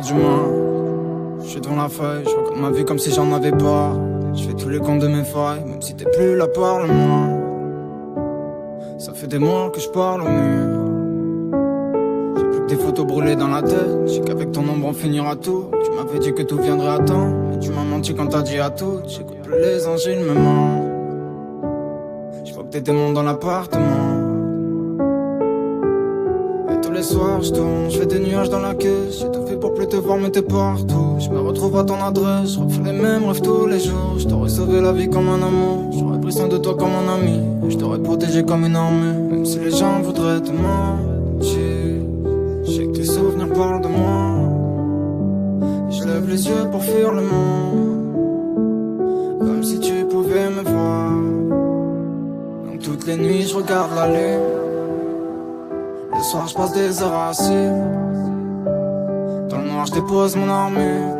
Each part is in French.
Du moins, je suis devant la feuille, je regarde ma vie comme si j'en avais pas. Je fais tous les comptes de mes failles, même si t'es plus là, parle-moi. Ça fait des mois que je parle au mur. J'ai plus que des photos brûlées dans la tête. Je sais qu'avec ton ombre on finira tout. Tu m'avais dit que tout viendrait à temps, mais tu m'as menti quand t'as dit à tout. J'écoute plus les anges, ils me mentent. Je vois que t'es démons dans l'appartement. Tous les soirs je tourne, je fais des nuages dans la caisse. J'ai tout fait pour plus te voir mais t'es partout. Je me retrouve à ton adresse, je refais les mêmes rêves tous les jours. Je t'aurais sauvé la vie comme un amour, j'aurais pris soin de toi comme un ami. Et je t'aurais protégé comme une armée. Même si les gens voudraient te mentir, je sais que tes souvenirs parlent de moi. Je lève les yeux pour fuir le monde, comme si tu pouvais me voir. Donc toutes les nuits je regarde la lune. Le soir je passe des heures assis. Dans le noir je dépose mon armure.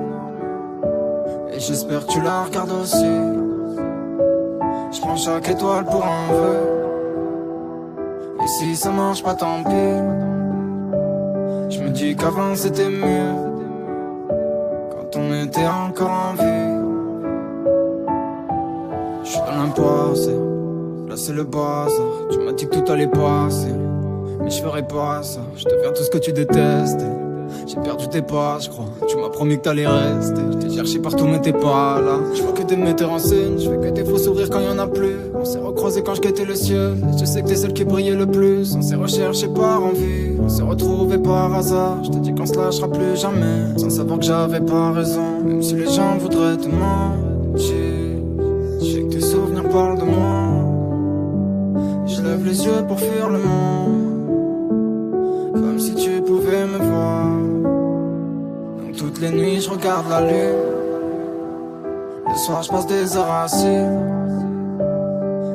Et j'espère que tu la regardes aussi. Je prends chaque étoile pour un vœu. Et si ça marche pas tant pis. Je me dis qu'avant c'était mieux, quand on était encore en vie. Je suis dans l'impasse, là c'est le bazar. Tu m'as dit que tout allait passer, mais je ferai pas ça, je deviens tout ce que tu détestes. J'ai perdu tes pas, je crois, tu m'as promis que t'allais rester. Je t'ai cherché partout mais t'es pas là. Je vois que des metteurs en scène, je fais que des faux sourires quand y'en a plus. On s'est recroisés quand je guettais le ciel, et je sais que t'es celle qui brillait le plus. On s'est recherché par envie, on s'est retrouvés par hasard. Je t'ai dit qu'on se lâchera plus jamais, sans savoir que j'avais pas raison. Même si les gens voudraient te mentir, je sais que tes souvenirs parlent de moi. Je lève les yeux pour fuir le monde, comme si tu pouvais me voir. Donc toutes les nuits je regarde la lune. Le soir je passe des heures assis.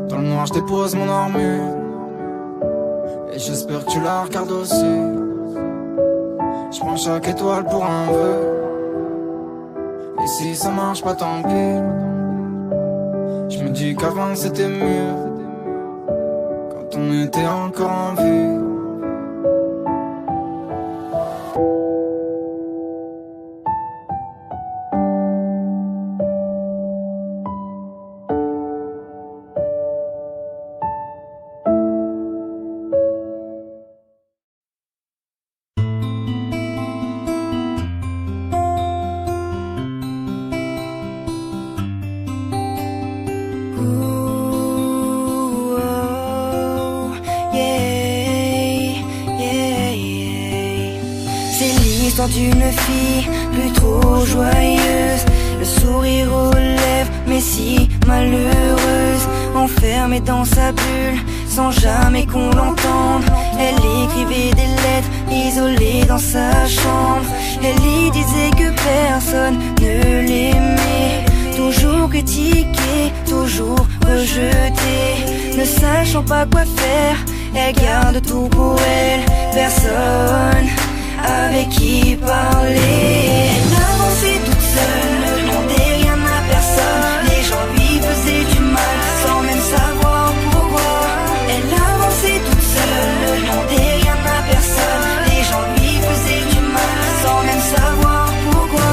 Dans le noir je dépose mon armure. Et j'espère que tu la regardes aussi. Je prends chaque étoile pour un vœu. Et si ça marche pas tant pis. Je me dis qu'avant c'était mieux, quand on était encore en vie. D'une fille plus trop joyeuse, le sourire aux lèvres mais si malheureuse, enfermée dans sa bulle sans jamais qu'on l'entende. Elle écrivait des lettres isolée dans sa chambre. Elle y disait que personne ne l'aimait, toujours critiquée, toujours rejetée. Ne sachant pas quoi faire, elle garde tout pour elle, personne avec qui parler. Elle avançait toute seule, ne demandait rien à personne. Les gens lui faisaient du mal sans même savoir pourquoi. Elle avançait toute seule, ne demandait rien à personne. Les gens lui faisaient du mal sans même savoir pourquoi.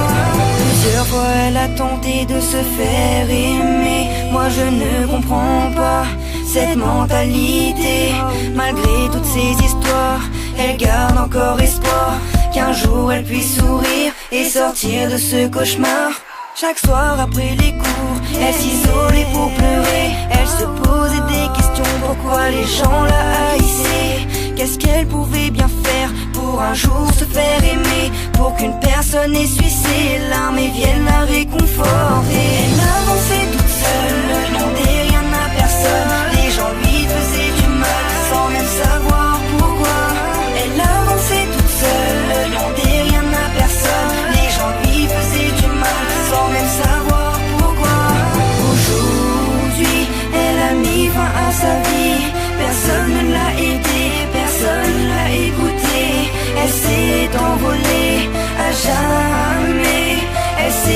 Plusieurs fois elle a tenté de se faire aimer. Moi je ne comprends pas cette mentalité. Malgré toutes ces histoires, elle garde encore espoir qu'un jour elle puisse sourire et sortir de ce cauchemar. Chaque soir après les cours, elle s'isolait pour pleurer. Elle se posait des questions, pourquoi les gens la haïssaient. Qu'est-ce qu'elle pouvait bien faire pour un jour se faire aimer, pour qu'une personne essuie ses larmes et vienne la réconforter. Elle avançait toute seule, ne demandait rien à personne. Les gens lui faisaient du mal sans même savoir pourquoi. Elle avançait toute seule, ne demandait rien à personne. Les gens lui faisaient du mal sans même savoir pourquoi. Aujourd'hui, elle a mis fin à sa vie. Personne ne l'a aidée, personne ne l'a écoutée. Elle s'est envolée à jamais, elle s'est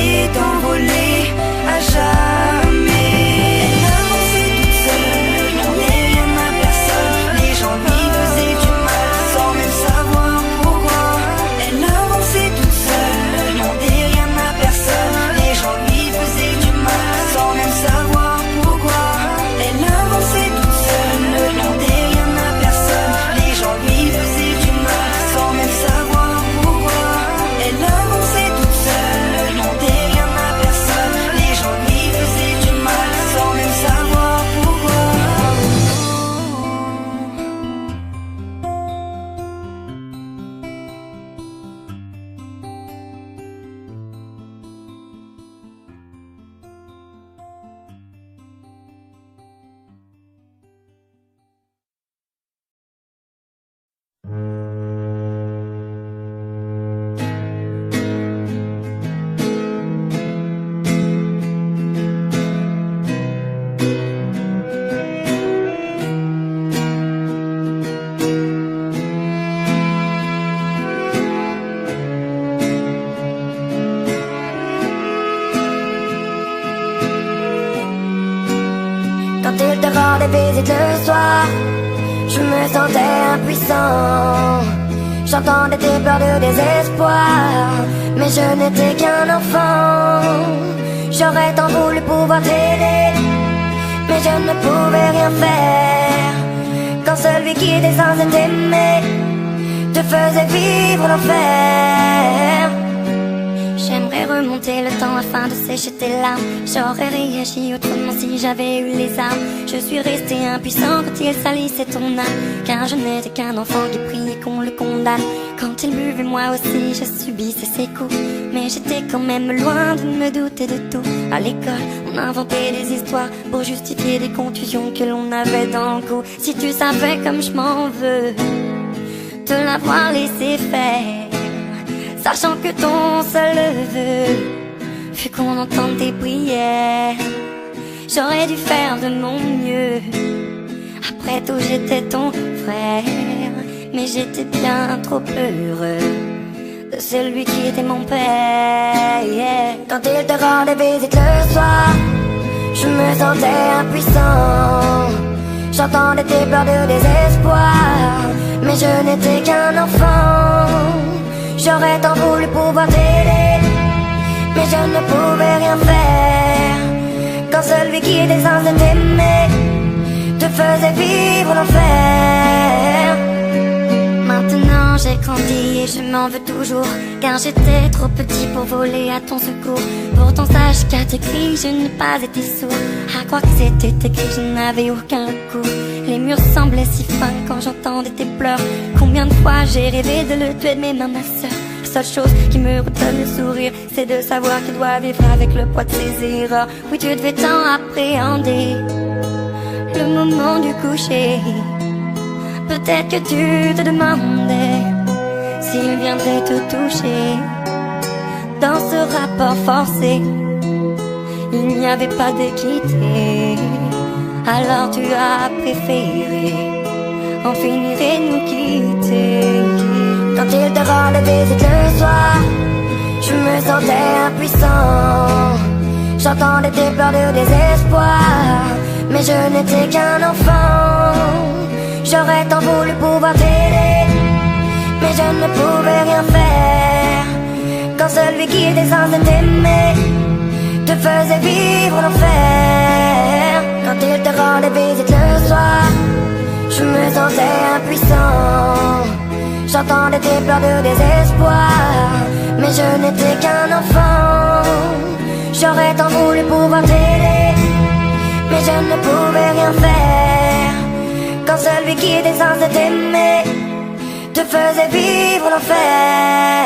rendre visite le soir, je me sentais impuissant. J'entendais tes pleurs de désespoir, mais je n'étais qu'un enfant. J'aurais tant voulu pouvoir t'aider, mais je ne pouvais rien faire. Quand celui qui était censé t'aimer te faisait vivre l'enfer. J'aimerais remonter le temps afin de sécher tes larmes. J'aurais réagi autrement si j'avais eu les armes. Je suis resté impuissant quand il salissait ton âme, car je n'étais qu'un enfant qui priait qu'on le condamne. Quand il buvait, moi aussi je subissais ses coups, mais j'étais quand même loin de me douter de tout. À l'école, on inventait des histoires pour justifier des contusions que l'on avait dans le cou. Si tu savais comme je m'en veux de l'avoir laissé faire, sachant que ton seul vœu fut qu'on entende tes prières. J'aurais dû faire de mon mieux. Après tout, j'étais ton frère, mais j'étais bien trop heureux de celui qui était mon père. Quand il te rendait visite le soir, je me sentais impuissant. J'entendais tes pleurs de désespoir, mais je n'étais qu'un enfant. J'aurais tant voulu pouvoir t'aider, mais je ne pouvais rien faire. Quand celui qui était censé t'aimer te faisait vivre l'enfer. Maintenant j'ai grandi et je m'en veux toujours, car j'étais trop petit pour voler à ton secours. Pourtant sache qu'à tes cris je n'ai pas été sourd. À croire que c'était écrit, je n'avais aucun recours. Les murs semblaient si fins quand j'entendais tes pleurs. Combien de fois j'ai rêvé de le tuer de mes mains, ma sœur. La seule chose qui me redonne le sourire, c'est de savoir qu'il doit vivre avec le poids de ses erreurs. Oui, tu devais tant appréhender le moment du coucher. Peut-être que tu te demandais s'il viendrait te toucher. Dans ce rapport forcé, il n'y avait pas d'équité. Alors tu as préféré en finir et nous quitter. Quand il te rendait visite le soir, je me sentais impuissant. J'entendais tes pleurs de désespoir, mais je n'étais qu'un enfant. J'aurais tant voulu pouvoir t'aider, mais je ne pouvais rien faire. Quand celui qui était censé t'aimer te faisait vivre l'enfer. Quand il te rendait visite le soir, je me sentais impuissant. J'entendais tes pleurs de désespoir, mais je n'étais qu'un enfant. J'aurais tant voulu pouvoir t'aider, mais je ne pouvais rien faire. Quand celui qui était censé t'aimer te faisait vivre l'enfer.